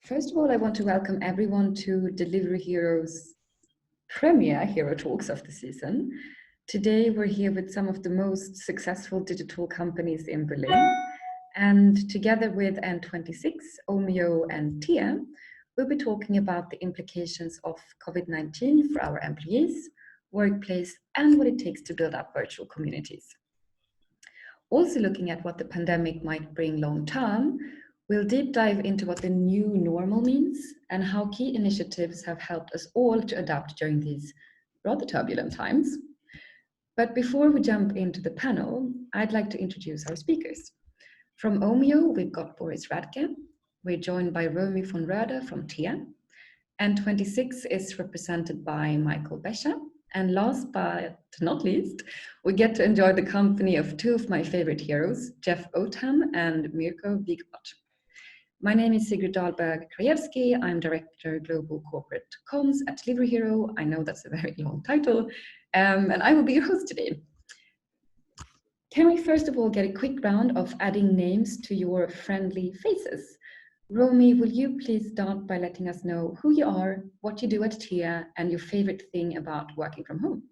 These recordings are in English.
First of all, I want to welcome everyone to Delivery Hero's premiere Hero Talks of the season. Today, we're here with some of the most successful digital companies in Berlin. And together with N26, Omio and Tia, we'll be talking about the implications of COVID-19 for our employees, workplace, and what it takes to build up virtual communities. Also looking at what the pandemic might bring long term, we'll deep dive into what the new normal means and how key initiatives have helped us all to adapt during these rather turbulent times. But before we jump into the panel, I'd like to introduce our speakers. From Omio, we've got Boris Radke. We're joined by Romy von Roeder from Tia. And 26 is represented by Michael Becher. And last but not least, we get to enjoy the company of two of my favorite heroes, Jeff Oatham and Mirko Wiegert. My name is Sigrid Dalberg-Krajewski. I'm Director Global Corporate Comms at Delivery Hero. I know that's a very long title, and I will be your host today. Can we first of all get a quick round of adding names to your friendly faces? Romy, will you please start by letting us know who you are, what you do at Tia, and your favorite thing about working from home?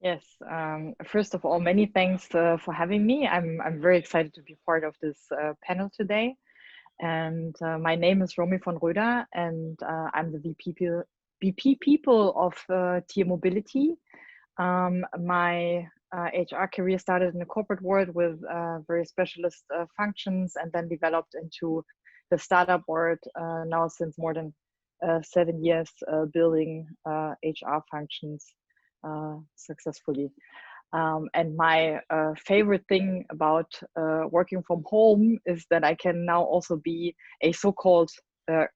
Yes, first of all, many thanks for having me. I'm very excited to be part of this panel today. And my name is Romy von Roeder, and I'm the VP People of Tia Mobility. My HR career started in the corporate world with very specialist functions and then developed into the startup world now since more than 7 years building HR functions successfully. And my favorite thing about working from home is that I can now also be a so-called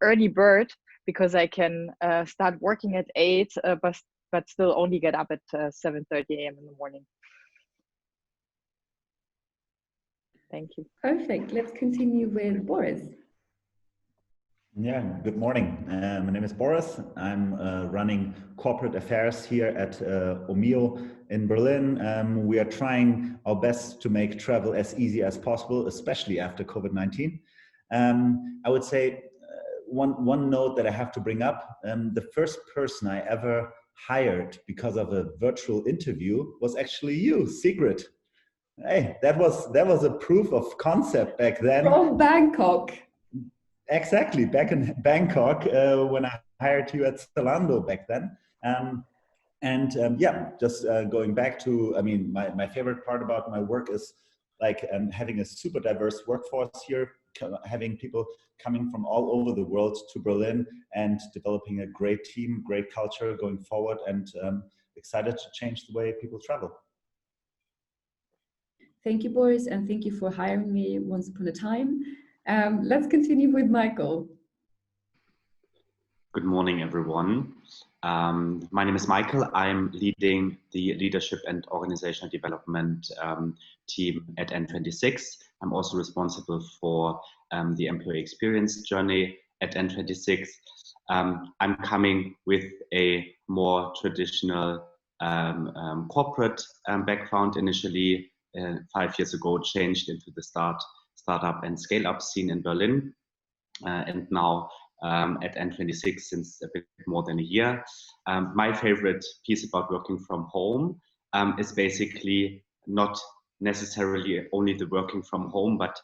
early bird, because I can start working at 8, but still only get up at 7:30 a.m. in the morning. Thank you. Perfect. Let's continue with Boris. Yeah, good morning. My name is Boris. I'm running corporate affairs here at Omio in Berlin. We are trying our best to make travel as easy as possible, especially after COVID-19. I would say one note that I have to bring up, the first person I ever hired because of a virtual interview was actually you, Sigrid. Hey, that was a proof of concept back then. From Bangkok. Exactly, back in Bangkok when I hired you at Zalando back then. Yeah, just going back to, I mean, my favorite part about my work is like having a super diverse workforce here, having people coming from all over the world to Berlin and developing a great team, great culture going forward, and excited to change the way people travel. Thank you, Boris, and thank you for hiring me once upon a time. Let's continue with Michael. Good morning, everyone. My name is Michael. I'm leading the leadership and organizational development team at N26. I'm also responsible for the employee experience journey at N26. I'm coming with a more traditional corporate background. Initially, 5 years ago, changed into the startup and scale-up scene in Berlin, and now at N26 since a bit more than a year. My favorite piece about working from home is basically not necessarily only the working from home, but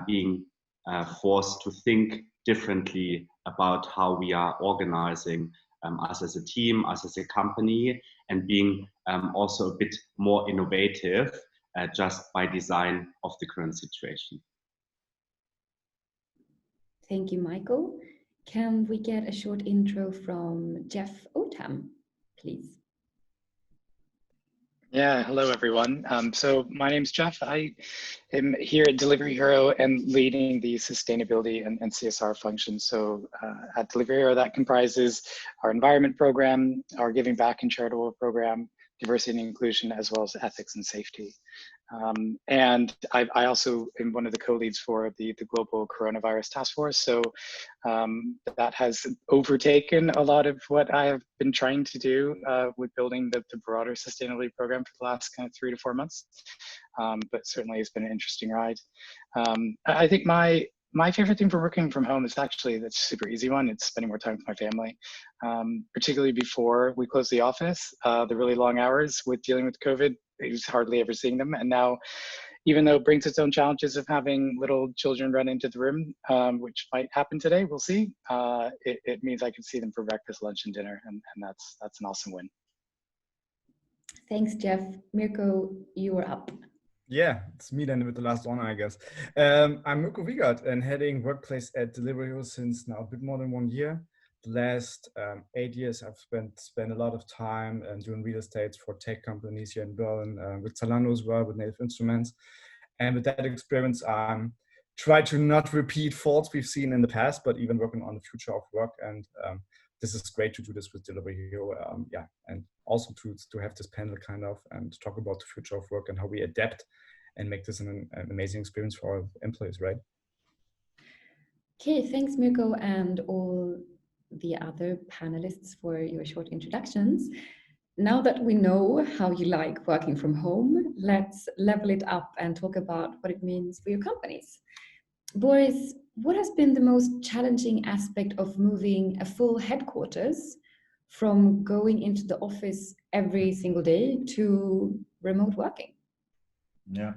being forced to think differently about how we are organizing us as a team, us as a company, and being also a bit more innovative just by design of the current situation. Thank you, Michael. Can we get a short intro from Jeff Oatham, please? Yeah, hello everyone. So my name's Jeff. I am here at Delivery Hero and leading the sustainability and CSR function. So at Delivery Hero, that comprises our environment program, our giving back and charitable program, diversity and inclusion, as well as ethics and safety. And I also am one of the co-leads for the global coronavirus task force. So that has overtaken a lot of what I have been trying to do with building the broader sustainability program for the last kind of 3 to 4 months. But certainly it's been an interesting ride. I think my My favorite thing for working from home is actually that's a super easy one. It's spending more time with my family, particularly before we closed the office. The really long hours with dealing with COVID, it was hardly ever seeing them. And now, even though it brings its own challenges of having little children run into the room, which might happen today, we'll see. It means I can see them for breakfast, lunch, and dinner, and that's an awesome win. Thanks, Jeff. Mirko, you are up. Yeah, it's me then with the last one, I guess. I'm Mirko Wiegert and heading workplace at Delivery Hero since now a bit more than 1 year. The last 8 years, I've spent a lot of time doing real estate for tech companies here in Berlin, with Zalando as well, with Native Instruments. And with that experience, try to not repeat faults we've seen in the past, but even working on the future of work. And this is great to do this with Delivery Hero, yeah, and also to have this panel kind of and talk about the future of work and how we adapt and make this an amazing experience for our employees, right? Okay, thanks Mirko and all the other panelists for your short introductions. Now that we know how you like working from home, let's level it up and talk about what it means for your companies. Boris, what has been the most challenging aspect of moving a full headquarters from going into the office every single day to remote working? Yeah.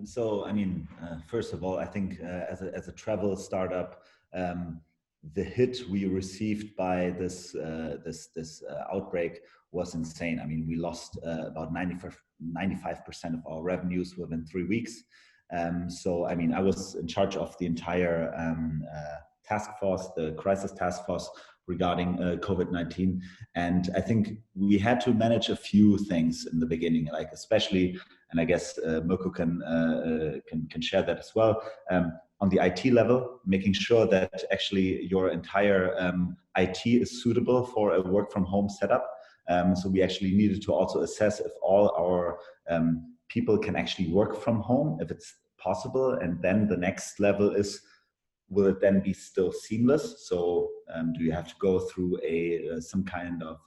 So, I mean, first of all, I think as a travel startup, the hit we received by this outbreak was insane. I mean, we lost about 95% of our revenues within 3 weeks. So, I mean, I was in charge of the entire task force, the crisis task force regarding COVID-19. And I think we had to manage a few things in the beginning, like especially, and I guess Mirko can share that as well, on the IT level, making sure that actually your entire IT is suitable for a work from home setup. So we actually needed to also assess if all our people can actually work from home, if it's possible. And then the next level is, will it then be still seamless? So do you have to go through some kind of,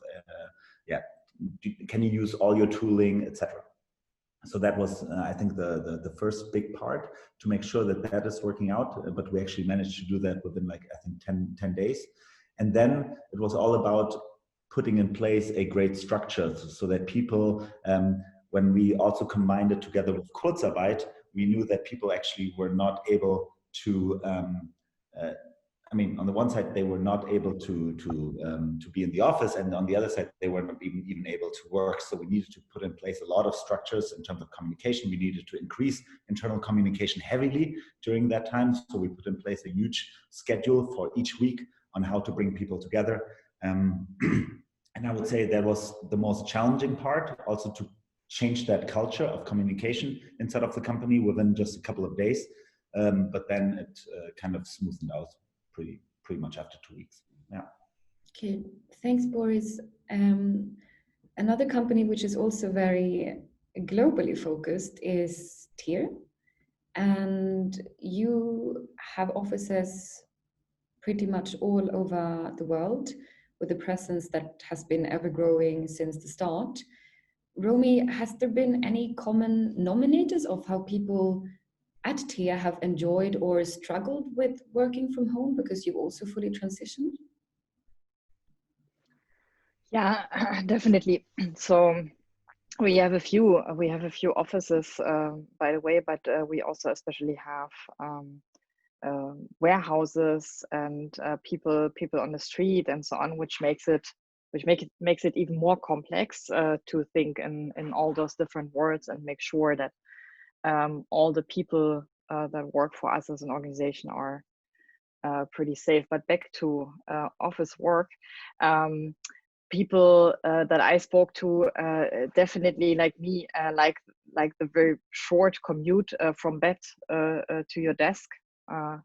can you use all your tooling, etc.? So that was, I think, the first big part, to make sure that that is working out. But we actually managed to do that within, like, I think 10 days. And then it was all about putting in place a great structure so that people, when we also combined it together with Kurzarbeit, we knew that people actually were not able to, I mean, on the one side, they were not able to be in the office, and on the other side, they were not even able to work. So we needed to put in place a lot of structures in terms of communication. We needed to increase internal communication heavily during that time. So we put in place a huge schedule for each week on how to bring people together. And I would say that was the most challenging part, also to change that culture of communication inside of the company within just a couple of days. But then it kind of smoothed out pretty much after 2 weeks. Yeah. Okay, thanks, Boris. Another company which is also very globally focused is Tier, and you have offices pretty much all over the world, with a presence that has been ever growing since the start. Romy, has there been any common nominators of how people at Tier have enjoyed or struggled with working from home, because you also fully transitioned? Yeah, definitely. So we have a few offices, by the way, but we also especially have warehouses and people on the street and so on, which makes it even more complex to think in all those different worlds and make sure that all the people that work for us as an organization are pretty safe. But back to office work, people that I spoke to definitely, like me, like the very short commute from bed to your desk.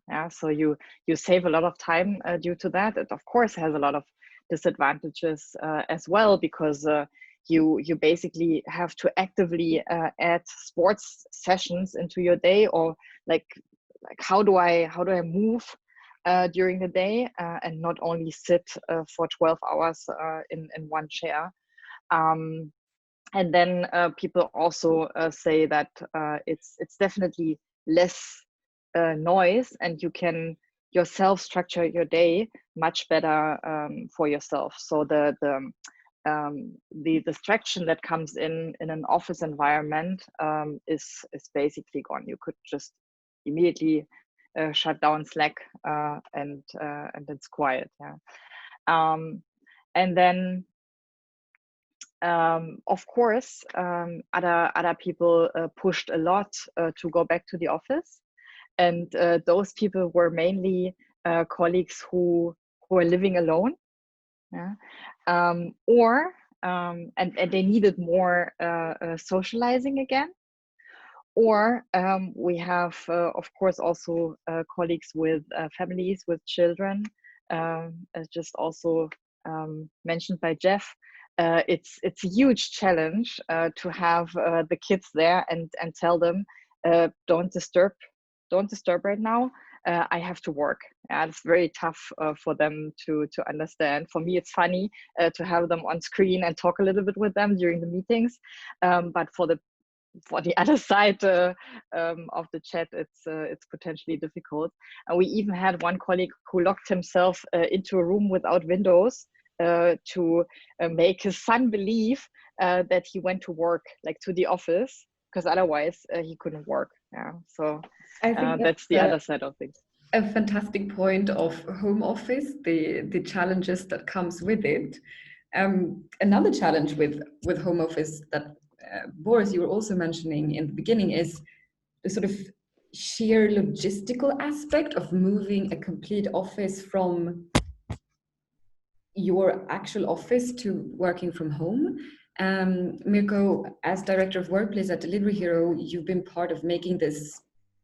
Yeah, so you save a lot of time due to that. It of course has a lot of disadvantages as well, because you basically have to actively add sports sessions into your day, or like how do I move during the day and not only sit for 12 hours in one chair. And then people also say that it's definitely less noise, and you can yourself structure your day much better for yourself. So the distraction that comes in an office environment is basically gone. You could just immediately shut down Slack and it's quiet. Yeah. And then of course other people pushed a lot to go back to the office, and those people were mainly colleagues who are living alone. Yeah. And they needed more socializing again. Or we have, of course, also colleagues with families, with children, as just also mentioned by Jeff. It's a huge challenge to have the kids there and tell them, don't disturb right now. I have to work. It's very tough for them to understand. For me, it's funny to have them on screen and talk a little bit with them during the meetings. But for the other side of the chat, it's potentially difficult. And we even had one colleague who locked himself into a room without windows to make his son believe that he went to work, like to the office, because otherwise he couldn't work. Yeah, so I think that's the other side of things. A fantastic point of home office, the challenges that comes with it. Another challenge with home office that Boris, you were also mentioning in the beginning, is the sort of sheer logistical aspect of moving a complete office from your actual office to working from home. Mirko, as Director of Workplace at Delivery Hero, you've been part of making this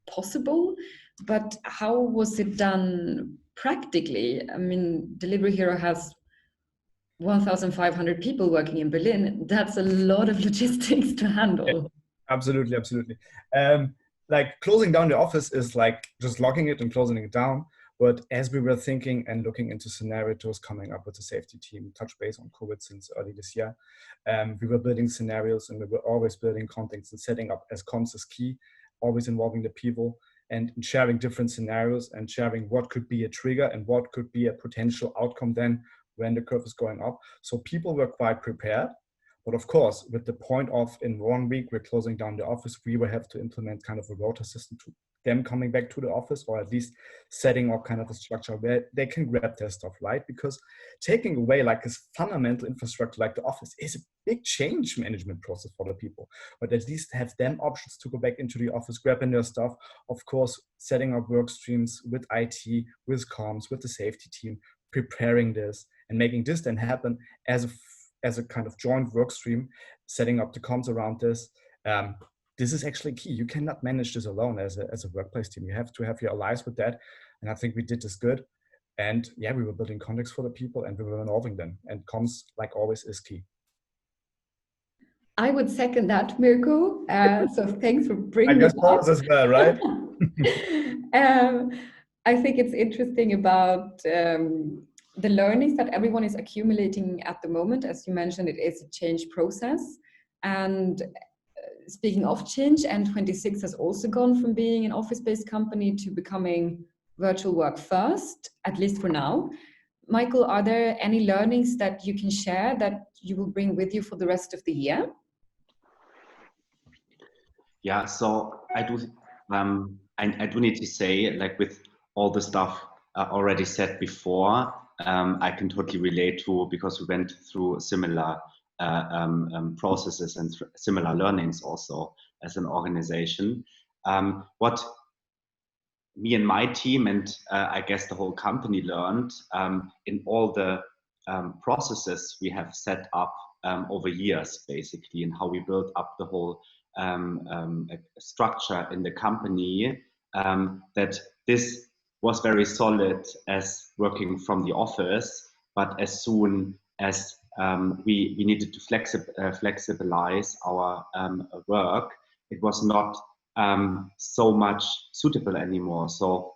possible, but how was it done practically? I mean, Delivery Hero has 1,500 people working in Berlin. That's a lot of logistics to handle. Yeah, absolutely. Like closing down the office is like just locking it and closing it down. But as we were thinking and looking into scenarios, coming up with the safety team, touch base on COVID since early this year, we were building scenarios, and we were always building context and setting up as comms is key, always involving the people and sharing different scenarios and sharing what could be a trigger and what could be a potential outcome then when the curve is going up. So people were quite prepared. But of course, with the point of in 1 week, we're closing down the office, we will have to implement kind of a rota system to them coming back to the office, or at least setting up kind of a structure where they can grab their stuff, right? Because taking away like this fundamental infrastructure like the office is a big change management process for the people. But at least have them options to go back into the office, grabbing their stuff. Of course, setting up work streams with IT, with comms, with the safety team, preparing this and making this then happen as a kind of joint work stream, setting up the comms around this. This is actually key. You cannot manage this alone as a workplace team. You have to have your allies with that. And I think we did this good. And yeah, we were building context for the people and we were involving them. And comms, like always, is key. I would second that, Mirko. So thanks for bringing it up. As well, right? I think it's interesting about the learnings that everyone is accumulating at the moment. As you mentioned, it is a change process. And speaking of change, N26 has also gone from being an office-based company to becoming virtual work first, at least for now. Michael, are there any learnings that you can share that you will bring with you for the rest of the year? Yeah, so I do need to say, like with all the stuff already said before, I can totally relate to, because we went through similar processes and similar learnings also as an organization. What me and my team and I guess the whole company learned in all the processes we have set up over years, basically, and how we built up the whole structure in the company, that this was very solid as working from the office, but as soon as we needed to flexibilize our work, it was not so much suitable anymore. So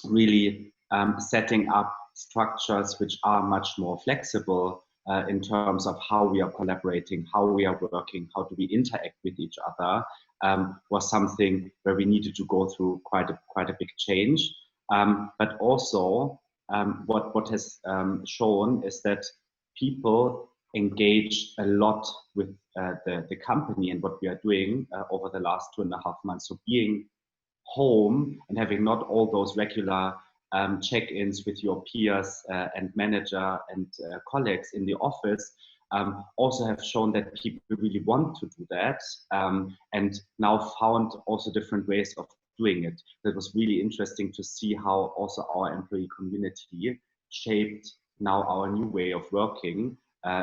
really setting up structures which are much more flexible in terms of how we are collaborating, how we are working, how do we interact with each other, was something where we needed to go through quite a big change. But also what has shown is that people engage a lot with the company and what we are doing over the last 2.5 months. So being home and having not all those regular check-ins with your peers and manager and colleagues in the office also have shown that people really want to do that and now found also different ways of doing it. That was really interesting to see how also our employee community shaped now our new way of working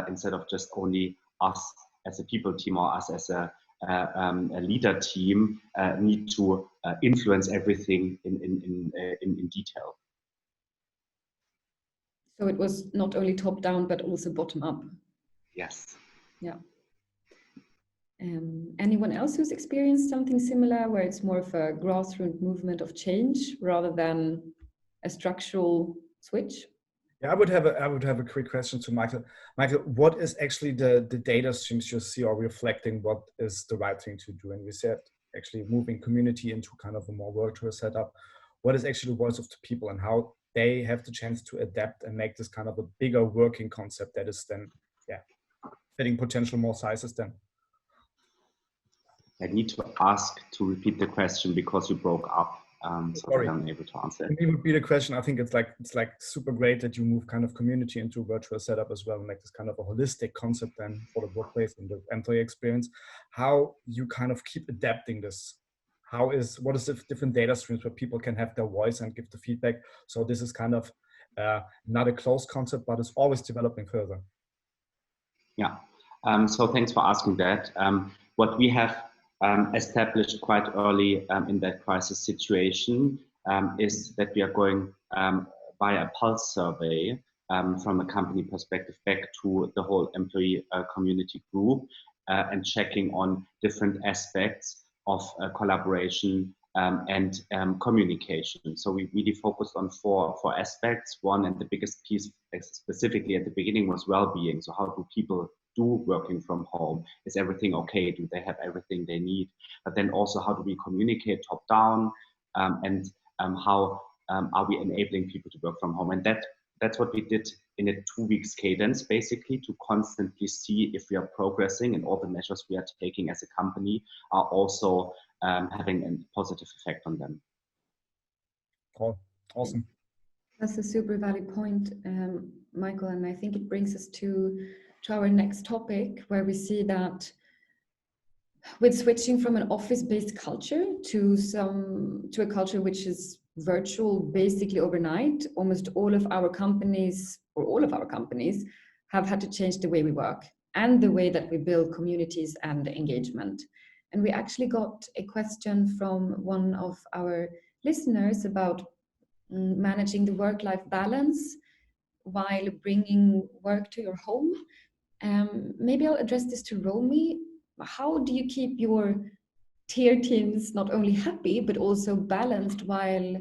instead of just only us as a people team or us as a leader team need to influence everything in detail. So it was not only top down, but also bottom up. Yes. Yeah. Anyone else who's experienced something similar, where it's more of a grassroots movement of change rather than a structural switch? Yeah, I would have a quick question to Michael. Michael, what is actually the data streams you see, or reflecting what is the right thing to do? And we said actually moving community into kind of a more virtual setup. What is actually the voice of the people and how they have the chance to adapt and make this kind of a bigger working concept that is then, yeah, fitting potential more sizes then? I need to ask to repeat the question because you broke up, so that I'm able to answer it. It would be the question. I think it's like super great that you move kind of community into a virtual setup as well and make this kind of a holistic concept then for the workplace and the employee experience. How you kind of keep adapting this? What is the different data streams where people can have their voice and give the feedback? So this is kind of not a closed concept, but it's always developing further. Yeah. So thanks for asking that. What we have established quite early in that crisis situation is that we are going by a pulse survey from a company perspective back to the whole employee community group and checking on different aspects of collaboration and communication. So we really focused on four aspects. One, and the biggest piece specifically at the beginning, was well-being. So how do people do working from home? Is everything okay? Do they have everything they need? But then also, how do we communicate top down, and how are we enabling people to work from home? And that's what we did in a 2 weeks cadence, basically, to constantly see if we are progressing and all the measures we are taking as a company are also having a positive effect on them. Cool. Awesome. That's a super valid point, Michael, and I think it brings us to our next topic, where we see that with switching from an office-based culture to a culture which is virtual basically overnight, almost all of our companies have had to change the way we work and the way that we build communities and engagement. And we actually got a question from one of our listeners about managing the work-life balance while bringing work to your home. Maybe I'll address this to Romy. How do you keep your tier teams not only happy, but also balanced while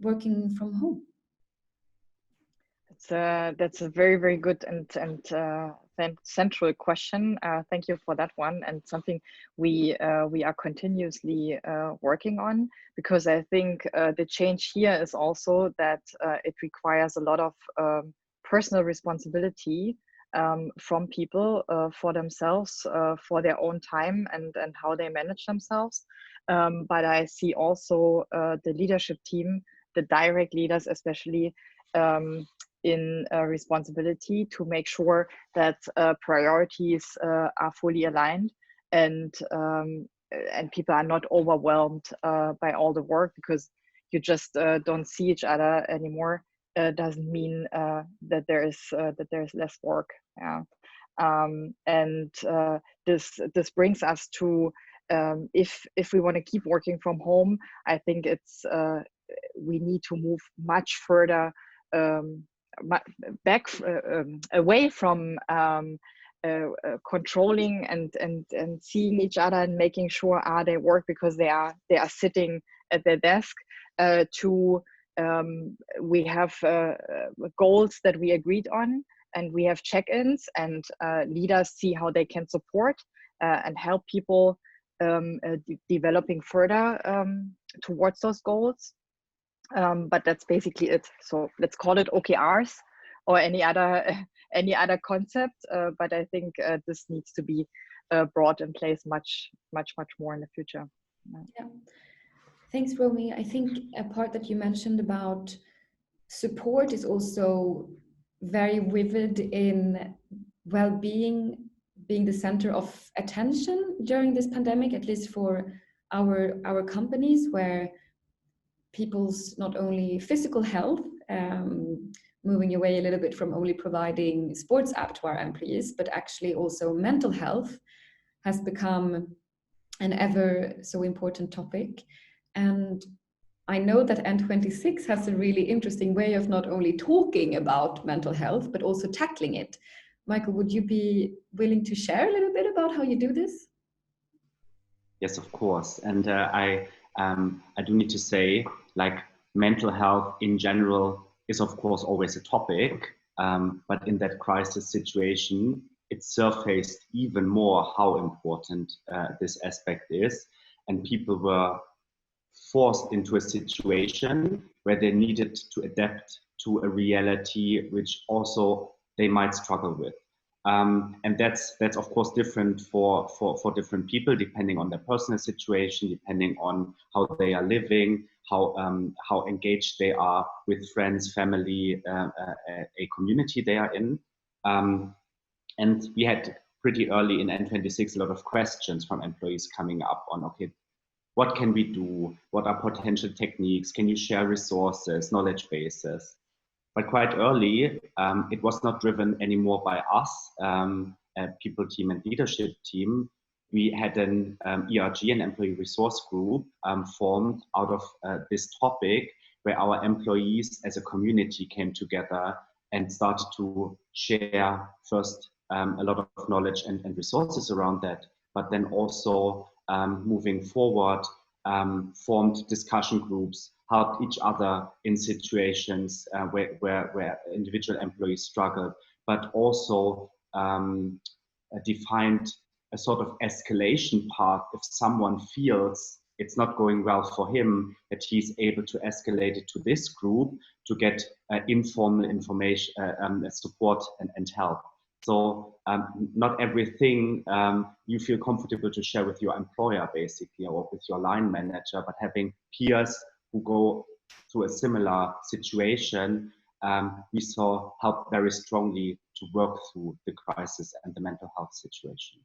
working from home? That's a very, very good and central question. Thank you for that one, and something we are continuously working on, because I think the change here is also that it requires a lot of personal responsibility from people for themselves, for their own time and how they manage themselves. But I see also the leadership team, the direct leaders especially, in responsibility to make sure that priorities are fully aligned and people are not overwhelmed by all the work, because you just don't see each other anymore. Doesn't mean that there is less work. Yeah. And this brings us to if we want to keep working from home, I think it's we need to move much further back away from controlling and seeing each other and making sure they work because they are sitting at their desk, to we have goals that we agreed on, and we have check-ins, and leaders see how they can support and help people developing further towards those goals. But that's basically it. So let's call it OKRs or any other concept. But I think this needs to be brought in place much more in the future. Yeah. Thanks, Romy. I think a part that you mentioned about support is also very vivid in well-being being the center of attention during this pandemic, at least for our companies, where people's not only physical health, moving away a little bit from only providing sports app to our employees, but actually also mental health has become an ever so important topic. And I know that N26 has a really interesting way of not only talking about mental health, but also tackling it. Michael, would you be willing to share a little bit about how you do this? Yes, of course. And I do need to say, like, mental health in general is of course always a topic, but in that crisis situation, it surfaced even more how important this aspect is. And people were forced into a situation where they needed to adapt to a reality which also they might struggle with. And that's of course different for different people, depending on their personal situation, depending on how they are living, how engaged they are with friends, family, a community they are in. And we had pretty early in N26 a lot of questions from employees coming up on, okay, what can we do? What are potential techniques? Can you share resources, knowledge bases? But quite early, it was not driven anymore by us, people team and leadership team. We had an ERG, an employee resource group, formed out of this topic, where our employees as a community came together and started to share first a lot of knowledge and resources around that, but then also moving forward, formed discussion groups, helped each other in situations where individual employees struggled, but also defined a sort of escalation path. If someone feels it's not going well for him, that he's able to escalate it to this group to get informal information, support and help. So not everything you feel comfortable to share with your employer, basically, or with your line manager, but having peers who go through a similar situation, we saw help very strongly to work through the crisis and the mental health situation.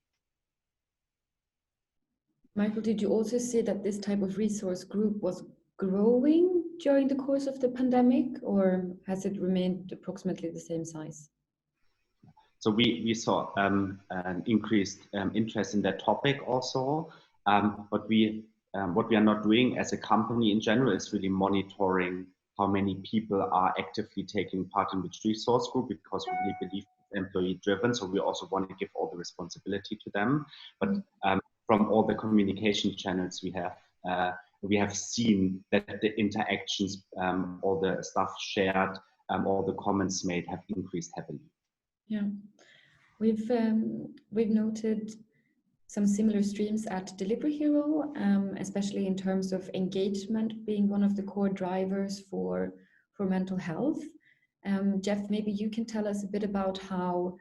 Michael, did you also see that this type of resource group was growing during the course of the pandemic, or has it remained approximately the same size? So we saw an increased interest in that topic also. What we are not doing as a company in general is really monitoring how many people are actively taking part in which resource group, because we really believe it's employee driven. So we also want to give all the responsibility to them. But from all the communication channels we have seen that the interactions, all the stuff shared, all the comments made have increased heavily. Yeah, we've noted some similar streams at Delivery Hero, especially in terms of engagement being one of the core drivers for mental health. Jeff, maybe you can tell us a bit about how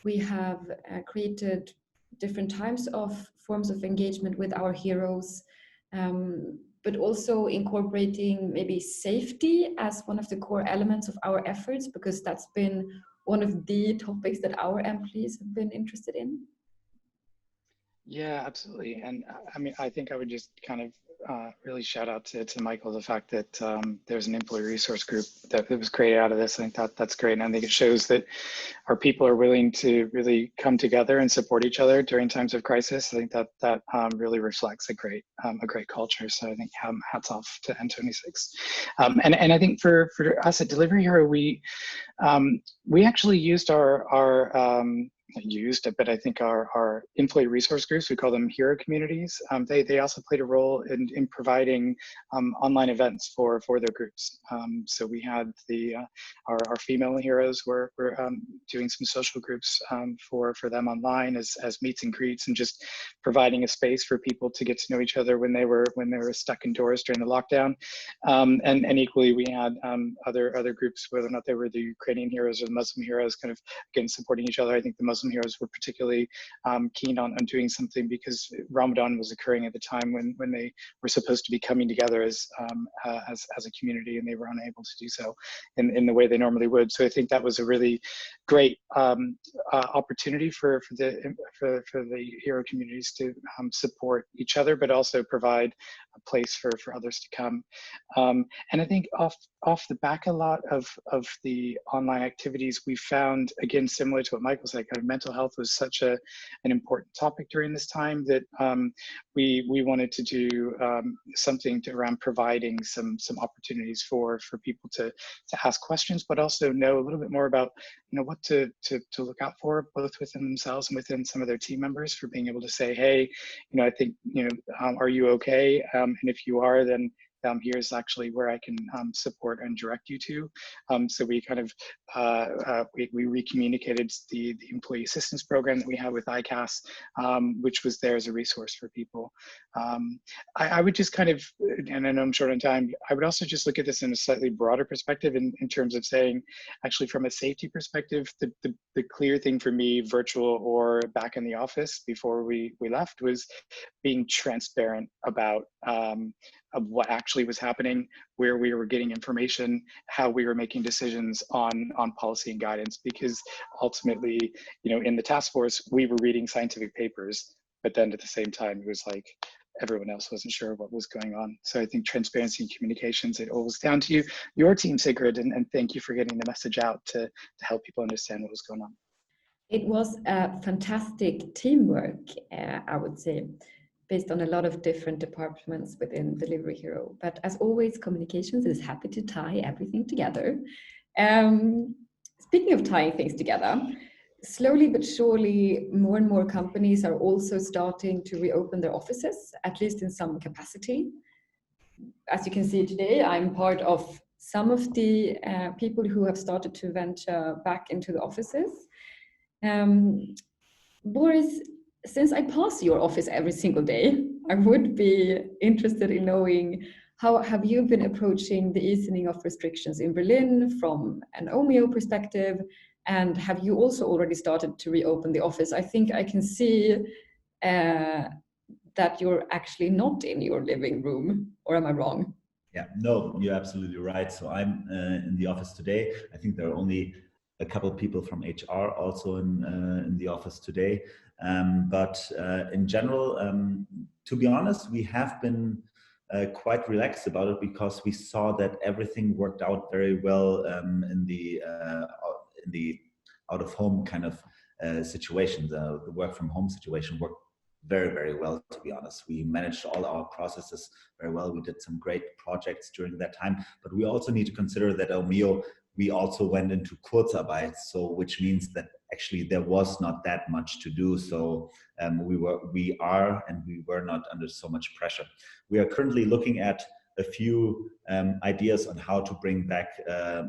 we have created different types of forms of engagement with our heroes, but also incorporating maybe safety as one of the core elements of our efforts, because that's been one of the topics that our employees have been interested in. Yeah, absolutely. And I mean, I think I would just kind of really shout out to Michael, the fact that there's an employee resource group that was created out of this. I think that's great. And I think it shows that our people are willing to really come together and support each other during times of crisis. I think that really reflects a great culture. So I think hats off to N26. And I think for us at Delivery Hero, we actually used our used, but I think our employee resource groups, we call them hero communities, they also played a role in providing online events for their groups. So we had our female heroes were doing some social groups for them online as meets and greets, and just providing a space for people to get to know each other when they were stuck indoors during the lockdown. And equally, we had other groups, whether or not they were the Ukrainian heroes or the Muslim heroes, kind of again supporting each other. I think the Muslim heroes were particularly keen on doing something because Ramadan was occurring at the time when they were supposed to be coming together as a community, and they were unable to do so in the way they normally would. So I think that was a really great opportunity for the hero communities to support each other, but also provide a place for others to come. And I think off the back, a lot of the online activities we found, again, similar to what Michael said, kind of mental health was such an important topic during this time that we wanted to do something around providing some opportunities for people to ask questions, but also know a little bit more about what to look out for, both within themselves and within some of their team members, for being able to say, hey, I think are you okay? And if you are, then here's actually where I can support and direct you to. So we kind of, we recommunicated the employee assistance program that we have with ICAS, which was there as a resource for people. I would just kind of, and I know I'm short on time, I would also just look at this in a slightly broader perspective in terms of saying, actually from a safety perspective, the clear thing for me, virtual or back in the office before we left, was being transparent about of what actually was happening, where we were getting information, how we were making decisions on policy and guidance. Because ultimately, in the task force, we were reading scientific papers, but then at the same time, it was like everyone else wasn't sure what was going on. So I think transparency and communications, it all was down to your team, Sigrid, and thank you for getting the message out to help people understand what was going on. It was a fantastic teamwork, I would say, based on a lot of different departments within Delivery Hero. But as always, communications is happy to tie everything together. Speaking of tying things together, slowly but surely, more and more companies are also starting to reopen their offices, at least in some capacity. As you can see today, I'm part of some of the people who have started to venture back into the offices. Boris, since I pass your office every single day, I would be interested in knowing, how have you been approaching the easing of restrictions in Berlin from an Omio perspective? And have you also already started to reopen the office? I think I can see that you're actually not in your living room, or am I wrong? Yeah, no, you're absolutely right. So I'm in the office today. I think there are only a couple of people from HR also in the office today. But in general, to be honest, we have been quite relaxed about it, because we saw that everything worked out very well in the out-of-home kind of situation. The work from home situation worked very, very well, to be honest. We managed all our processes very well. We did some great projects during that time, but we also need to consider that Omio, we also went into Kurzarbeit, so which means that actually there was not that much to do. So we were not under so much pressure. We are currently looking at a few ideas on how to bring back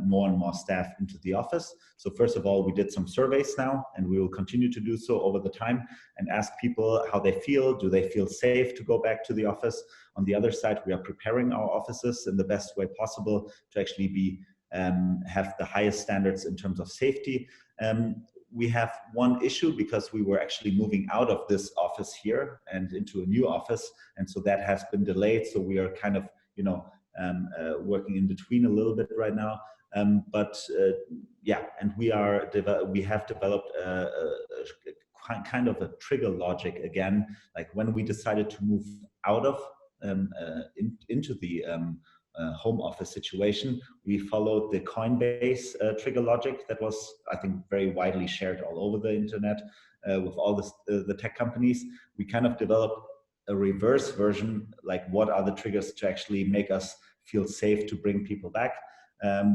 more and more staff into the office. So first of all, we did some surveys now, and we will continue to do so over the time, and ask people how they feel. Do they feel safe to go back to the office? On the other side, we are preparing our offices in the best way possible to actually be have the highest standards in terms of safety. We have one issue, because we were actually moving out of this office here and into a new office, and so that has been delayed. So we are kind of working in between a little bit right now. Yeah, and we have developed a kind of a trigger logic again. Like when we decided to move out of into the home office situation, we followed the Coinbase trigger logic that was, I think, very widely shared all over the internet with all the tech companies. We kind of developed a reverse version, like what are the triggers to actually make us feel safe to bring people back,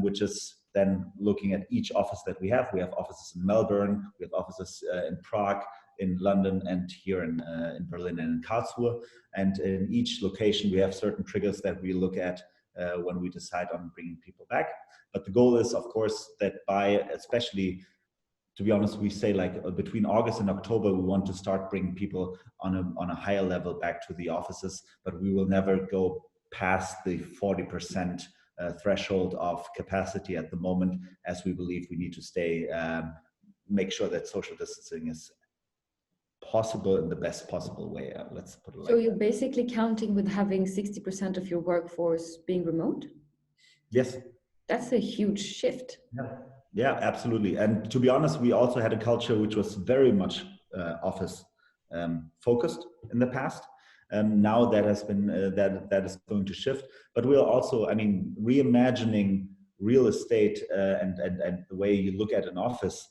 which is then looking at each office that we have offices in Melbourne, we have offices in Prague, in London, and here in Berlin and in Karlsruhe. And in each location, we have certain triggers that we look at when we decide on bringing people back. But the goal is, of course, that by, especially, to be honest, we say like between August and October, we want to start bringing people on a higher level back to the offices, but we will never go past the 40% threshold of capacity at the moment, as we believe we need to stay, make sure that social distancing is possible in the best possible way. Let's put it like that. So you're basically counting with having 60% of your workforce being remote? Yes. That's a huge shift. Yeah, absolutely. And to be honest, we also had a culture which was very much office focused in the past. Now that has been that is going to shift. But we'll also, I mean, reimagining real estate and the way you look at an office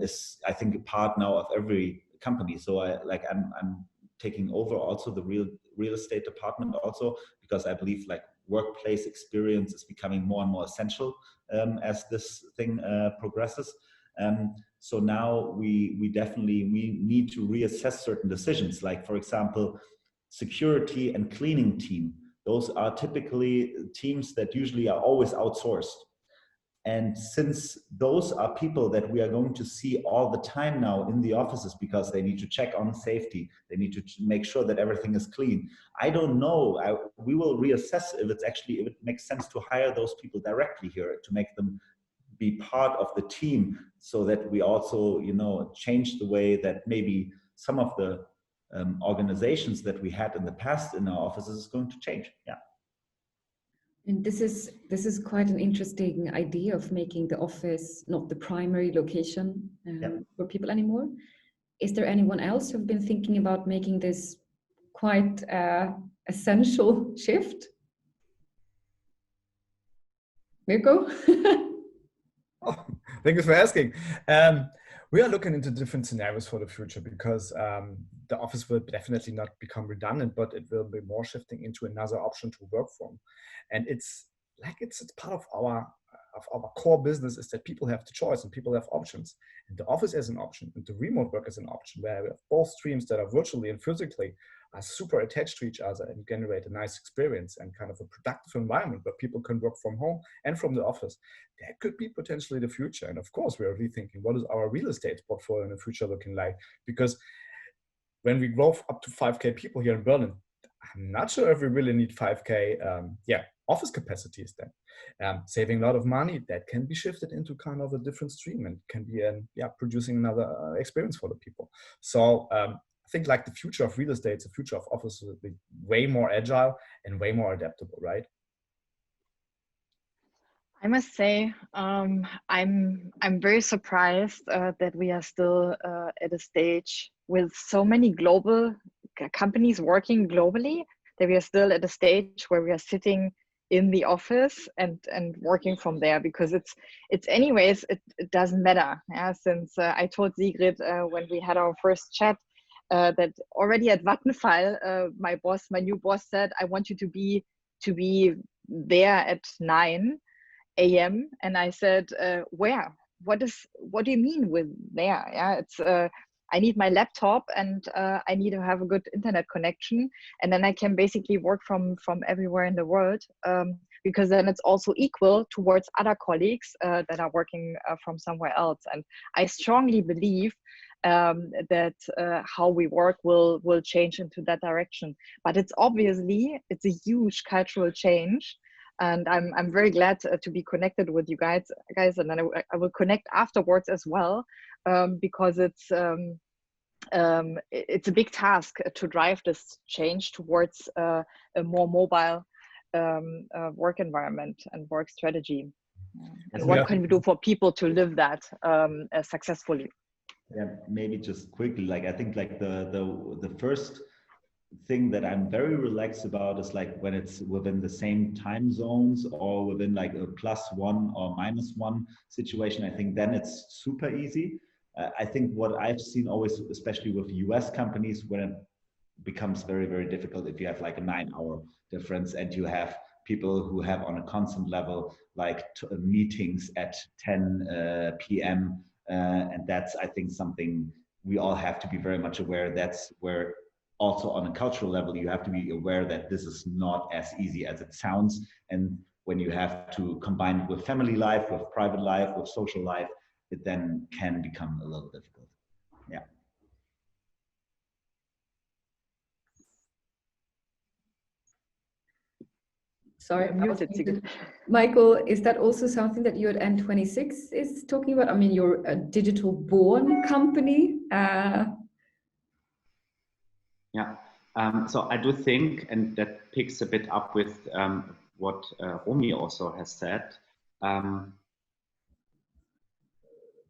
is, I think, a part now of every company. So I'm taking over also the real estate department also, because I believe like workplace experience is becoming more and more essential as this thing progresses. So now we definitely need to reassess certain decisions, like for example, security and cleaning team. Those are typically teams that usually are always outsourced. And since those are people that we are going to see all the time now in the offices, because they need to check on safety, they need to make sure that everything is clean. I don't know, we will reassess if it makes sense to hire those people directly here, to make them be part of the team, so that we also, you know, change the way that maybe some of the organizations that we had in the past in our offices is going to change. Yeah. And this is quite an interesting idea of making the office not the primary location for people anymore. Is there anyone else who've been thinking about making this quite essential shift? Mirko? Oh, thank you for asking. We are looking into different scenarios for the future, because the office will definitely not become redundant, but it will be more shifting into another option to work from. And it's part of our core business, is that people have the choice and people have options. And the office is an option, and the remote work is an option, where we have both streams that are virtually and physically are super attached to each other and generate a nice experience and kind of a productive environment where people can work from home and from the office. That could be potentially the future. And of course, we are rethinking what is our real estate portfolio in the future looking like, because when we grow up to 5K people here in Berlin, I'm not sure if we really need 5K office capacities then. Saving a lot of money, that can be shifted into kind of a different stream and can be producing another experience for the people. So I think like the future of real estate, the future of office will be way more agile and way more adaptable, right? I must say, I'm very surprised that we are still at a stage with so many global companies working globally, that we are still at a stage where we are sitting in the office and working from there, because it's anyways, it doesn't matter. Yeah? Since I told Sigrid when we had our first chat that already at Vattenfall, my new boss said, I want you to be there at 9 a.m. And I said, where? What do you mean with there? Yeah, it's I need my laptop and I need to have a good internet connection, and then I can basically work from everywhere in the world, because then it's also equal towards other colleagues that are working from somewhere else. And I strongly believe that how we work will change into that direction. But it's a huge cultural change. And I'm very glad to be connected with you guys, and then I will connect afterwards as well, because it's a big task to drive this change towards a more mobile work environment and work strategy. And what can we do for people to live that successfully? Yeah, maybe just quickly, like I think like the first thing that I'm very relaxed about is like when it's within the same time zones or within like a +1 or -1 situation. I think then it's super easy. I think what I've seen always, especially with US companies, when it becomes very, very difficult if you have like a 9-hour difference and you have people who have on a constant level like meetings at 10 p.m. And that's, I think, something we all have to be very much aware. That's where also on a cultural level, you have to be aware that this is not as easy as it sounds. And when you have to combine it with family life, with private life, with social life, it then can become a little difficult. Yeah. Sorry, muted, Sigrid. Michael, is that also something that you at N26 is talking about? I mean, you're a digital born company. Yeah, so I do think, and that picks a bit up with what Romy also has said,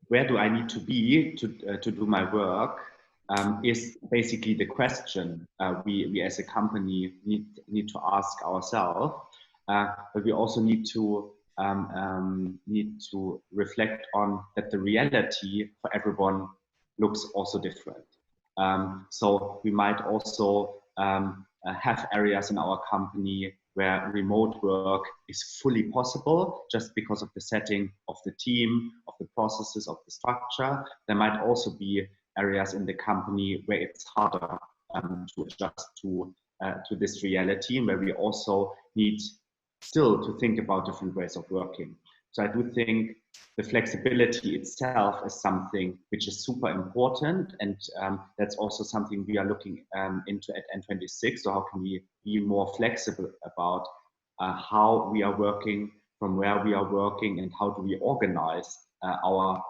where do I need to be to do my work is basically the question we as a company need to ask ourselves, but we also need to reflect on that the reality for everyone looks also different. So we might also have areas in our company where remote work is fully possible just because of the setting of the team, of the processes, of the structure. There might also be areas in the company where it's harder to adjust to this reality, and where we also need still to think about different ways of working. So I do think the flexibility itself is something which is super important, and that's also something we are looking into at N26. So how can we be more flexible about how we are working, from where we are working, and how do we organize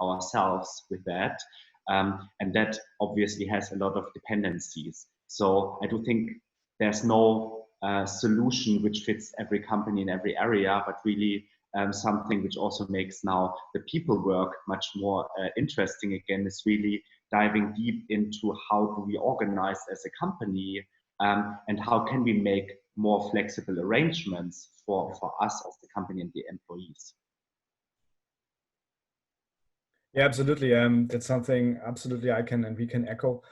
ourselves with that? And that obviously has a lot of dependencies. So I do think there's no solution which fits every company in every area, but really something which also makes now the people work much more interesting again is really diving deep into how do we organize as a company, and how can we make more flexible arrangements for us as the company and the employees. Yeah, absolutely. That's something absolutely I can and we can echo.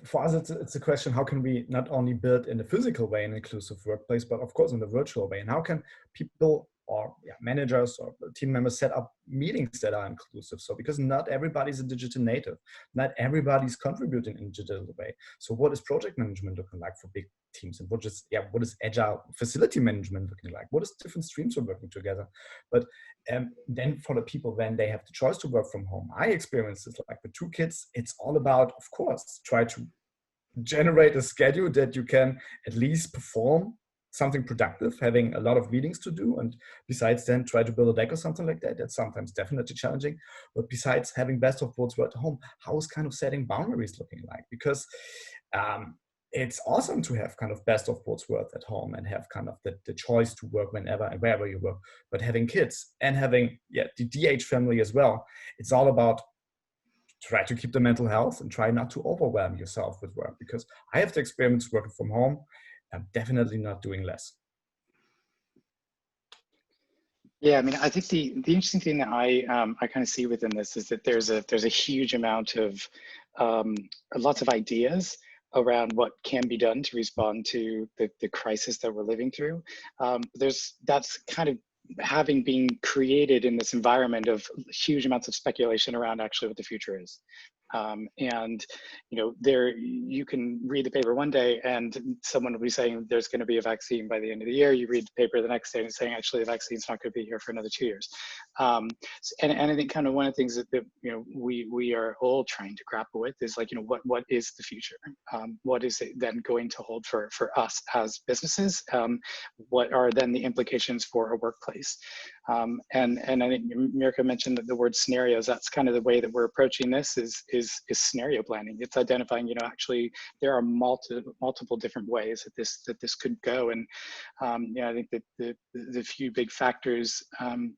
For us, it's a question, how can we not only build in a physical way an inclusive workplace, but of course in the virtual way? And how can people or managers or team members set up meetings that are inclusive? So because not everybody's a digital native, not everybody's contributing in a digital way. So what is project management looking like for big teams? And what is agile facility management looking like? What is different streams are working together? But then for the people, when they have the choice to work from home, I experience this like with 2 kids. It's all about, of course, try to generate a schedule that you can at least perform something productive, having a lot of meetings to do, and besides then try to build a deck or something like that. That's sometimes definitely challenging. But besides having best of both worlds at home, how is kind of setting boundaries looking like? Because it's awesome to have kind of best of both worlds at home and have kind of the choice to work whenever and wherever you work. But having kids and having the DH family as well, it's all about try to keep the mental health and try not to overwhelm yourself with work, because I have the experience working from home. I'm definitely not doing less. Yeah, I mean, I think the interesting thing that I kind of see within this is that there's a huge amount of lots of ideas around what can be done to respond to the crisis that we're living through. That's kind of having been created in this environment of huge amounts of speculation around actually what the future is. And you can read the paper one day and someone will be saying there's going to be a vaccine by the end of the year. You read the paper the next day and it's saying actually the vaccine's not going to be here for another 2 years. And I think kind of one of the things that we are all trying to grapple with is like, what is the future? What is it then going to hold for us as businesses? What are then the implications for a workplace? And I think Mirko mentioned the word scenarios. That's kind of the way that we're approaching this is scenario planning. It's identifying, actually there are multiple different ways that this could go. And I think that the few big factors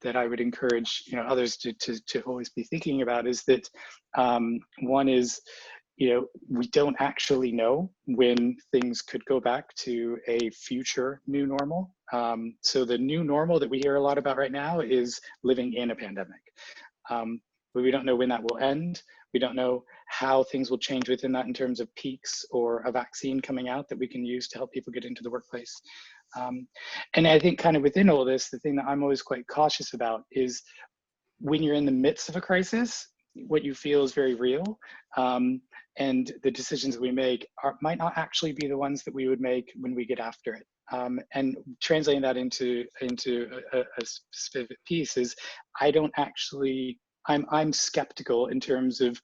that I would encourage others to always be thinking about is that one is, we don't actually know when things could go back to a future new normal. So the new normal that we hear a lot about right now is living in a pandemic. But we don't know when that will end. We don't know how things will change within that in terms of peaks or a vaccine coming out that we can use to help people get into the workplace. And I think kind of within all this, the thing that I'm always quite cautious about is when you're in the midst of a crisis, what you feel is very real. And the decisions we make might not actually be the ones that we would make when we get after it. And translating that into a specific piece is, I'm skeptical in terms of,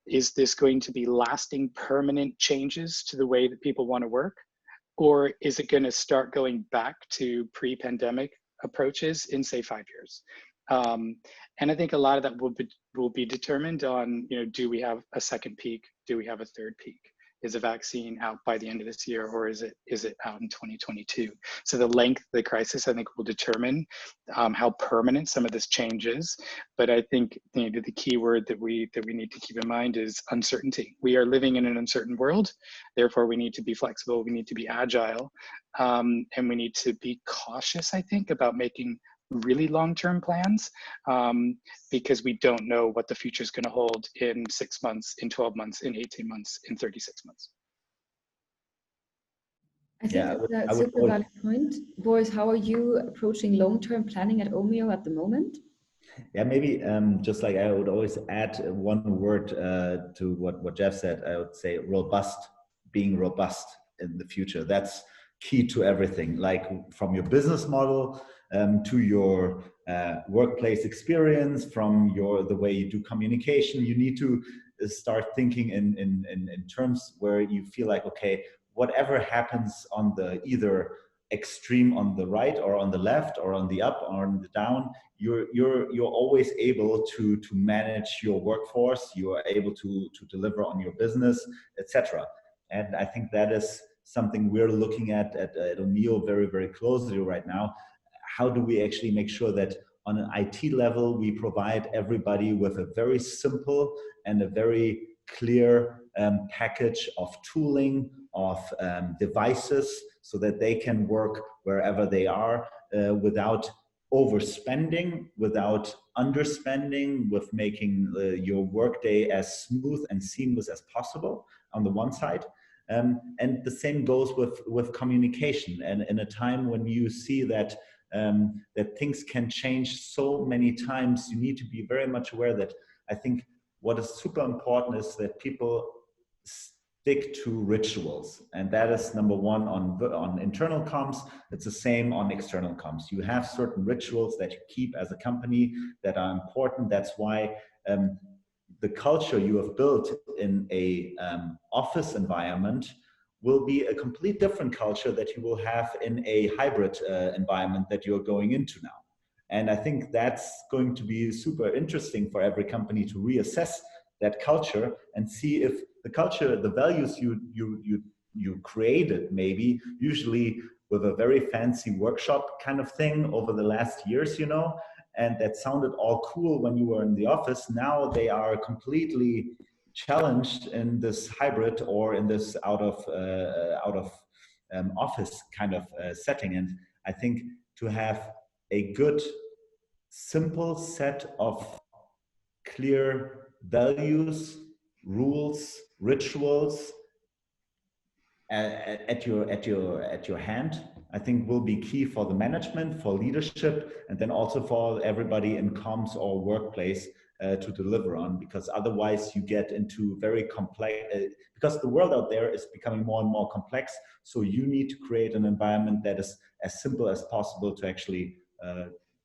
is this going to be lasting permanent changes to the way that people want to work? Or is it going to start going back to pre-pandemic approaches in, say, 5 years? And I think a lot of that will be determined on, do we have a second peak? Do we have a third peak? Is a vaccine out by the end of this year, or is it out in 2022? So the length of the crisis, I think, will determine how permanent some of this change is. But I think the key word that we need to keep in mind is uncertainty. We are living in an uncertain world. Therefore, we need to be flexible. We need to be agile, and we need to be cautious, I think, about making really long-term plans, because we don't know what the future is going to hold in 6 months, in 12 months, in 18 months, in 36 months. I think that's a super valid point. Boris, how are you approaching long-term planning at Omio at the moment? Yeah, maybe just like I would always add one word to what Jeff said. I would say robust, being robust in the future. That's key to everything, like from your business model to your workplace experience, from the way you do communication. You need to start thinking in terms where you feel like, okay, whatever happens on the either extreme on the right or on the left or on the up or on the down, you're always able to manage your workforce. You are able to deliver on your business, etc. And I think that is something we're looking at Omio very, very closely right now. How do we actually make sure that on an IT level, we provide everybody with a very simple and a very clear package of tooling, of devices, so that they can work wherever they are without overspending, without underspending, with making your workday as smooth and seamless as possible on the one side. And the same goes with communication. And in a time when you see that that things can change so many times, you need to be very much aware that I think what is super important is that people stick to rituals. And that is number one on internal comms. It's the same on external comms. You have certain rituals that you keep as a company that are important. That's why the culture you have built in a office environment will be a complete different culture that you will have in a hybrid environment that you're going into now. And I think that's going to be super interesting for every company to reassess that culture and see if the culture, the values you created, maybe usually with a very fancy workshop kind of thing over the last years, and that sounded all cool when you were in the office. Now they are completely challenged in this hybrid or in this out of office kind of setting. And I think to have a good, simple set of clear values, rules, rituals at your hand, I think will be key for the management, for leadership, and then also for everybody in comms or workplace to deliver on, because otherwise you get into very complex, because the world out there is becoming more and more complex. So you need to create an environment that is as simple as possible to actually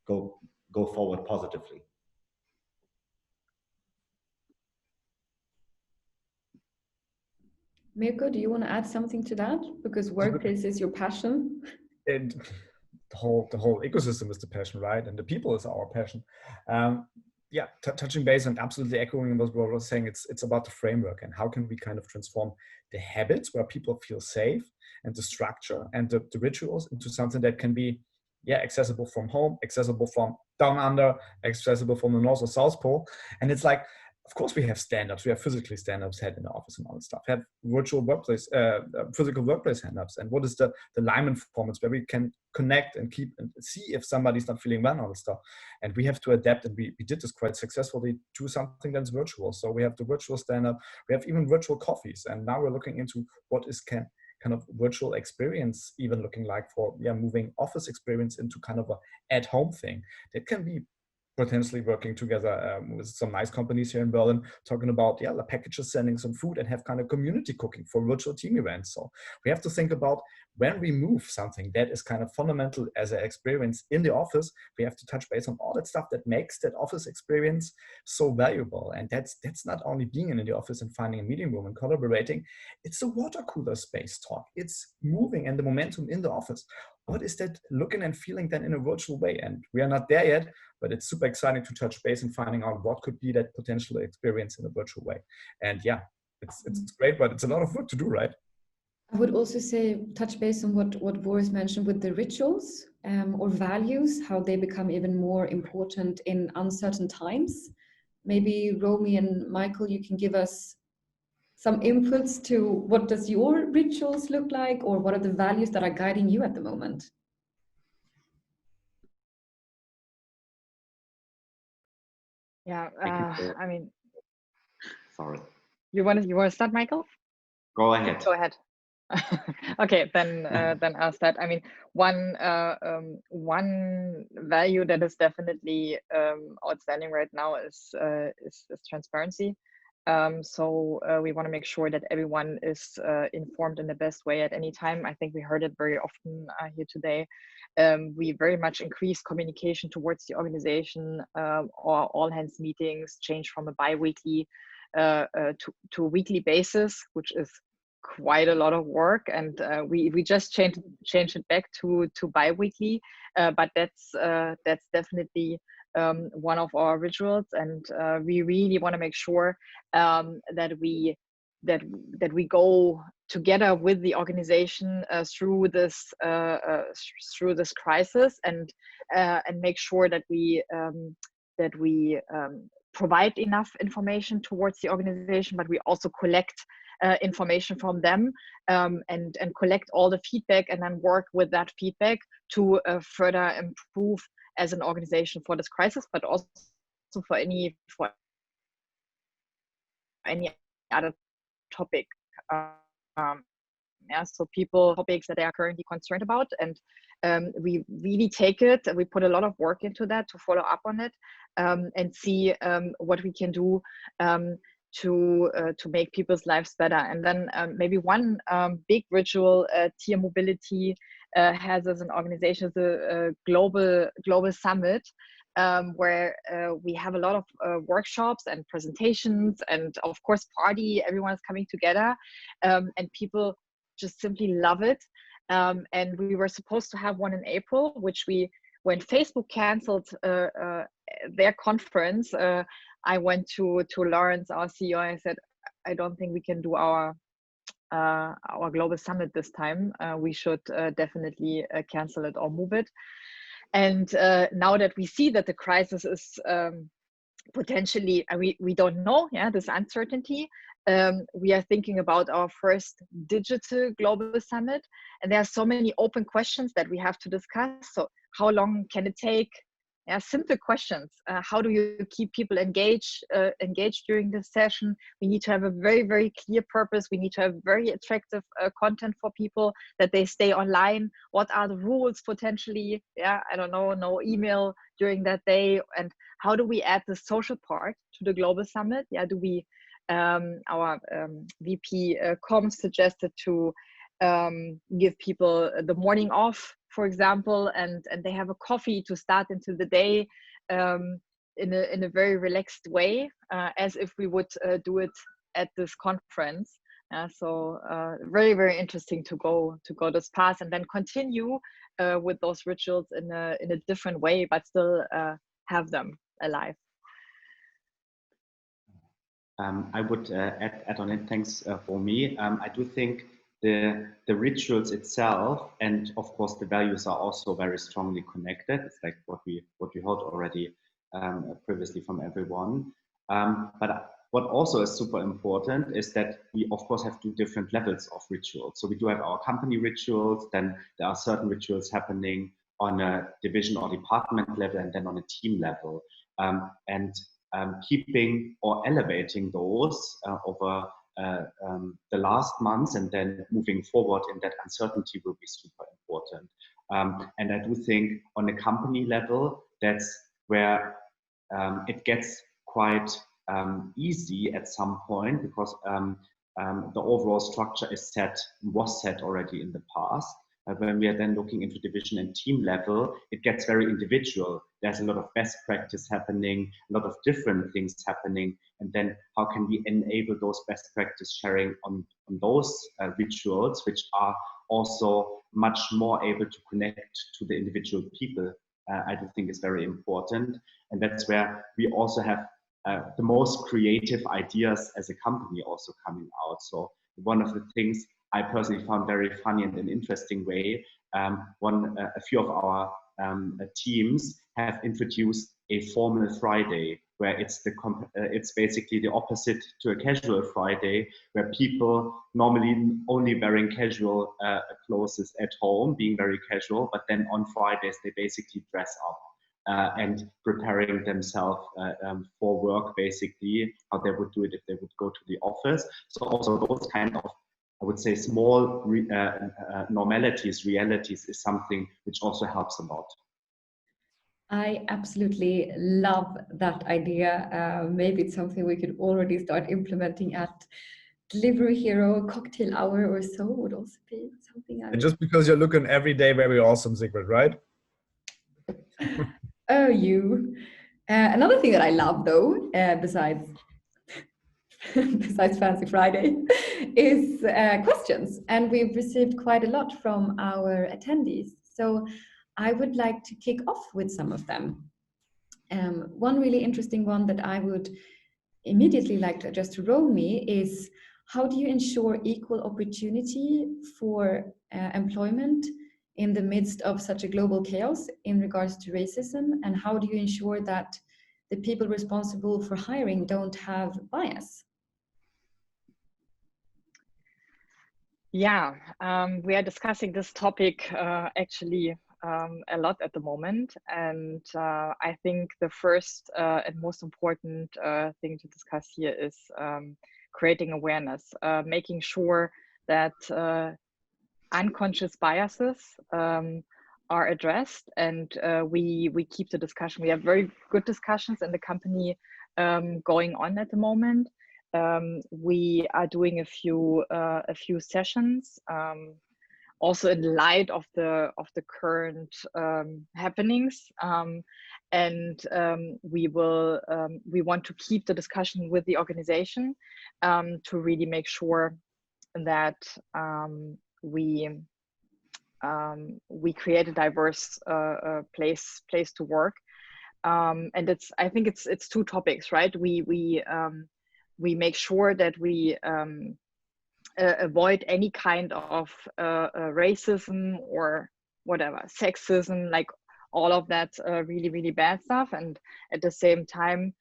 go forward positively. Mirko, do you want to add something to that? Because workplace is your passion. And the whole ecosystem is the passion, right? And the people is our passion. Yeah, touching base and absolutely echoing what Boris was saying, it's about the framework and how can we kind of transform the habits where people feel safe and the structure and the rituals into something that can be, accessible from home, accessible from down under, accessible from the North or South Pole. And it's like, of course we have standards, we have physically standards had in the office and all that stuff, have virtual workplace, physical workplace stand-ups. And what is the Lyman formats where we can connect and keep and see if somebody's not feeling well and all that stuff. And we have to adapt, and we did this quite successfully to something that's virtual. So we have the virtual stand-up, we have even virtual coffees. And now we're looking into what kind of virtual experience even looking like for moving office experience into kind of a at-home thing? That can be potentially working together with some nice companies here in Berlin, talking about the packages, sending some food, and have kind of community cooking for virtual team events. So we have to think about when we move something that is kind of fundamental as an experience in the office, we have to touch base on all that stuff that makes that office experience so valuable. And that's not only being in the office and finding a meeting room and collaborating, it's the water cooler space talk. It's moving and the momentum in the office. What is that looking and feeling then in a virtual way? And we are not there yet, but it's super exciting to touch base and finding out what could be that potential experience in a virtual way. And yeah, it's great, but it's a lot of work to do, right? I would also say touch base on what Boris mentioned with the rituals or values, how they become even more important in uncertain times. Maybe Romy and Michael, you can give us some inputs to what does your rituals look like, or what are the values that are guiding you at the moment? Yeah, I mean, sorry. You want to start, Michael? Go ahead. Go ahead. Okay, then I'll start. I mean, one value that is definitely outstanding right now is transparency. So we want to make sure that everyone is informed in the best way at any time. I think we heard it very often here today. We very much increase communication towards the organization. Or all hands meetings change from a bi-weekly to a weekly basis, which is quite a lot of work, and we just changed it back to bi-weekly, but that's definitely one of our rituals, and we really want to make sure that we go together with the organization through this crisis, and make sure that we provide enough information towards the organization, but we also collect information from them, and collect all the feedback, and then work with that feedback to further improve as an organization for this crisis, but also for any other topic. So topics that they are currently concerned about, and we really take it, we put a lot of work into that to follow up on it, and see what we can do to make people's lives better. And then maybe one big ritual Tier Mobility has as an organization, the global summit, where we have a lot of workshops and presentations, and of course party. Everyone is coming together, and people just simply love it. And we were supposed to have one in April, when Facebook canceled their conference, I went to Lawrence, our CEO, and I said, I don't think we can do our global summit this time. We should definitely cancel it or move it. And now that we see that the crisis is potentially, we don't know, this uncertainty, we are thinking about our first digital global summit, and there are so many open questions that we have to discuss. So how long can it take? Simple questions. How do you keep people engaged during this session? We need to have a very, very clear purpose. We need to have very attractive content for people, that they stay online. What are the rules potentially? I don't know, no email during that day. And how do we add the social part to the global summit? Do we, our VP Comms suggested to give people the morning off, for example, and they have a coffee to start into the day in a very relaxed way, as if we would do it at this conference. So very, very interesting to go this path, and then continue with those rituals in a different way, but still have them alive. I would add on it. Thanks for me. I do think the rituals itself, and of course the values, are also very strongly connected. It's like what we heard already previously from everyone. But what also is super important is that we of course have two different levels of rituals. So we do have our company rituals, then there are certain rituals happening on a division or department level, and then on a team level. Keeping or elevating those over the last months, and then moving forward in that uncertainty will be super important. And I do think on a company level, that's where it gets quite easy at some point, because the overall structure was set already in the past. When we are then looking into division and team level, it gets very individual. There's a lot of best practice happening, a lot of different things happening. And then how can we enable those best practice sharing on those rituals, which are also much more able to connect to the individual people, I do think is very important. And that's where we also have the most creative ideas as a company also coming out. So one of the things I personally found very funny and an interesting way, a few of our teams have introduced a formal Friday, where it's basically the opposite to a casual Friday, where people normally only wearing casual clothes at home, being very casual, but then on Fridays they basically dress up. And preparing themselves for work, basically, how they would do it if they would go to the office. So also those kind of, I would say, small normalities, realities is something which also helps a lot. I absolutely love that idea. Maybe it's something we could already start implementing at Delivery Hero. Cocktail hour or so would also be something. And just because you're looking every day very awesome, Sigrid, right? Oh, you. Another thing that I love, though, besides Fancy Friday, is questions. And we've received quite a lot from our attendees. So I would like to kick off with some of them. One really interesting one that I would immediately like to address to Romy is, how do you ensure equal opportunity for employment in the midst of such a global chaos in regards to racism? And how do you ensure that the people responsible for hiring don't have bias? Yeah, we are discussing this topic actually a lot at the moment. And I think the first and most important thing to discuss here is creating awareness, making sure that unconscious biases are addressed, and we keep the discussion. We have very good discussions in the company going on at the moment. We are doing a few sessions, also in light of the current happenings, and we want to keep the discussion with the organization to really make sure that we create a diverse place to work, and I think it's two topics, right? We make sure that we avoid any kind of racism or whatever, sexism, like all of that really bad stuff. And at the same time,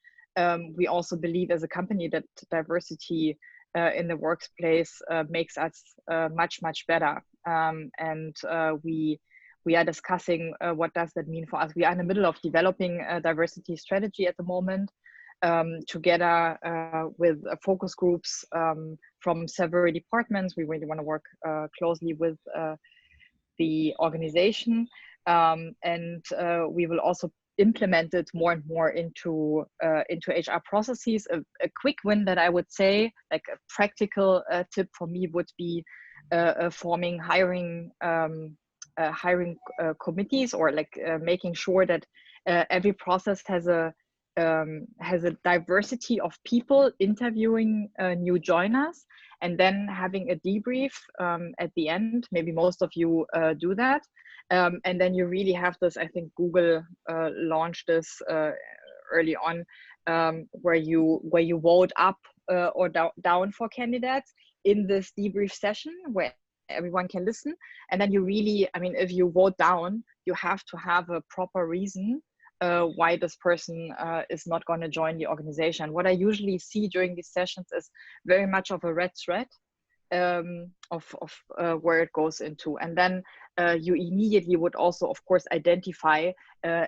we also believe as a company that diversity in the workplace makes us much better. And we are discussing what does that mean for us. We are in the middle of developing a diversity strategy at the moment, together with focus groups from several departments. We really want to work closely with the organization, and we will also implement it more and more into HR processes. A quick win that I would say, like a practical tip for me, would be forming hiring committees, or like making sure that every process has a diversity of people interviewing new joiners, and then having a debrief at the end. Maybe most of you do that. And then you really have this, I think Google launched this early on, where you vote up or down for candidates in this debrief session where everyone can listen. And then you really, I mean, if you vote down, you have to have a proper reason why this person is not going to join the organization. What I usually see during these sessions is very much of a red thread of where it goes into. And then you immediately would also, of course, identify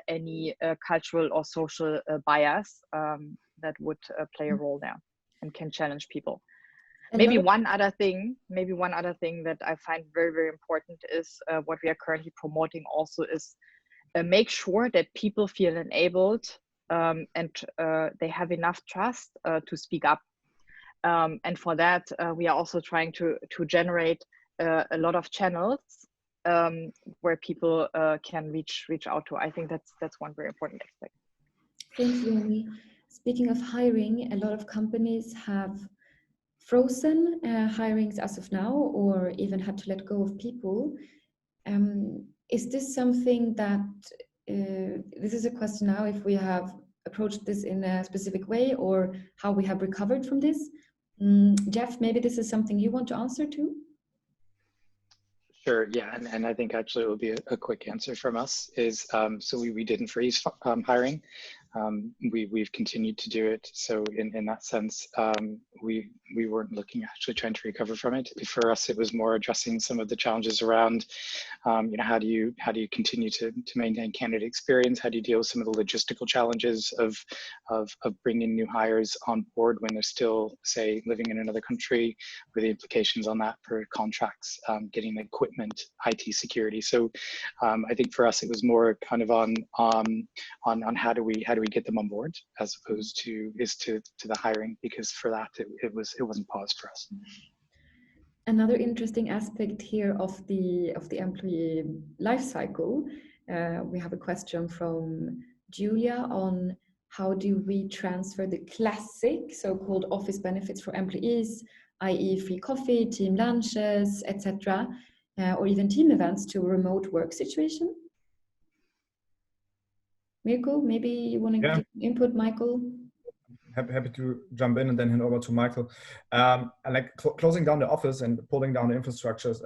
any cultural or social bias that would play a role there and can challenge people. Maybe one other thing that I find very, very important is what we are currently promoting also is make sure that people feel enabled and they have enough trust to speak up. And for that, we are also trying to generate a lot of channels where people can reach out to. I think that's one very important aspect. Thanks, Romy. Speaking of hiring, a lot of companies have frozen hirings as of now, or even had to let go of people. Is this something that, this is a question now, if we have approached this in a specific way or how we have recovered from this? Jeff, maybe this is something you want to answer to? Sure, yeah, and I think actually it will be a quick answer from us is, so we didn't freeze hiring. We've continued to do it. So in that sense, we weren't looking actually trying to recover from it. For us, it was more addressing some of the challenges around, you know, how do you continue to maintain candidate experience? How do you deal with some of the logistical challenges of bringing new hires on board when they're still, say, living in another country, with the implications on that for contracts, getting equipment, IT security. So I think for us, it was more kind of on how do we get them on board as opposed to the hiring, because for that it wasn't paused for us. Another interesting aspect here of the employee life cycle, we have a question from Julia on how do we transfer the classic so-called office benefits for employees, i.e. free coffee, team lunches, etc., or even team events to a remote work situation? Mirko, maybe you want to give input, Michael? Happy to jump in and then hand over to Michael. Like closing down the office and pulling down the infrastructures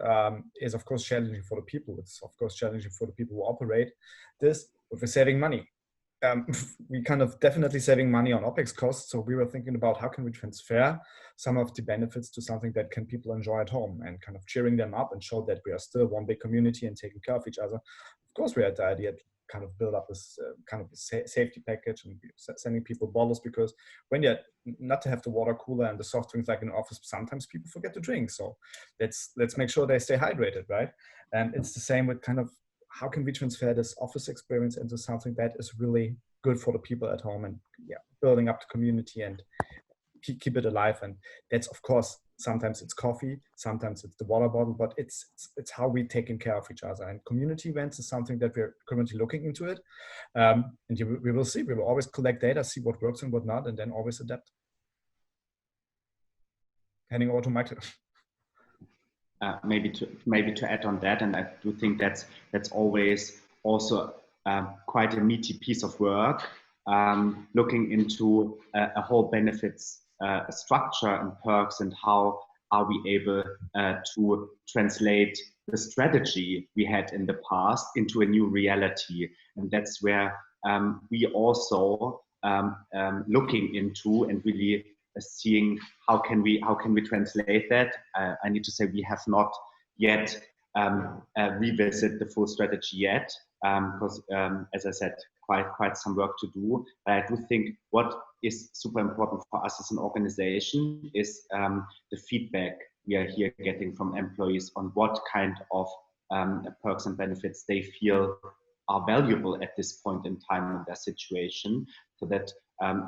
is of course challenging for the people. It's of course challenging for the people who operate this, but we're saving money. We kind of definitely saving money on OpEx costs. So we were thinking about how can we transfer some of the benefits to something that can people enjoy at home, and kind of cheering them up and show that we are still one big community and taking care of each other. Of course, we had the idea to kind of build up this kind of safety package and sending people bottles, because when you not to have the water cooler and the soft drinks like in the office, sometimes people forget to drink. So let's make sure they stay hydrated, right? And it's the same with kind of how can we transfer this office experience into something that is really good for the people at home, and building up the community and keep it alive. And that's of course sometimes it's coffee, sometimes it's the water bottle, but it's how we taking care of each other. And community events is something that we're currently looking into it, and we will see. We will always collect data, see what works and what not, and then always adapt. Handing over to Michael. Maybe to add on that, and I do think that's always also quite a meaty piece of work, looking into a whole benefits structure and perks, and how are we able to translate the strategy we had in the past into a new reality. And that's where we also looking into and really seeing how can we translate that. I need to say we have not yet revisit the full strategy yet, because as I said, quite some work to do. But I do think what is super important for us as an organization is the feedback we are here getting from employees on what kind of perks and benefits they feel are valuable at this point in time in their situation, so that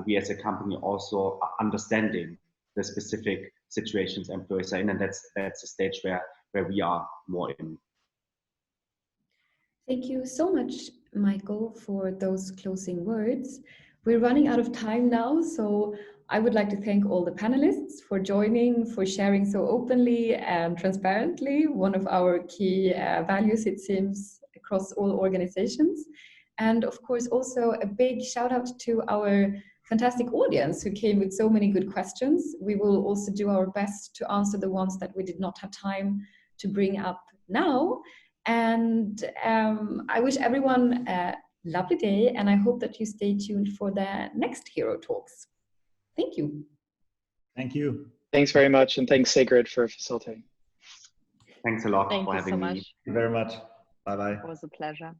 we as a company also are understanding the specific situations employees are in, and that's a stage where we are more in. Thank you so much, Michael, for those closing words. We're running out of time now, so I would like to thank all the panelists for joining, for sharing so openly and transparently, one of our key values, it seems, across all organizations. And of course, also a big shout out to our fantastic audience who came with so many good questions. We will also do our best to answer the ones that we did not have time to bring up now. And I wish everyone a lovely day, and I hope that you stay tuned for the next Hero Talks. Thank you. Thank you. Thanks very much, and thanks Sigrid for facilitating. Thanks a lot Thank for you having so me. much. Thank you very much. Bye-bye. It was a pleasure.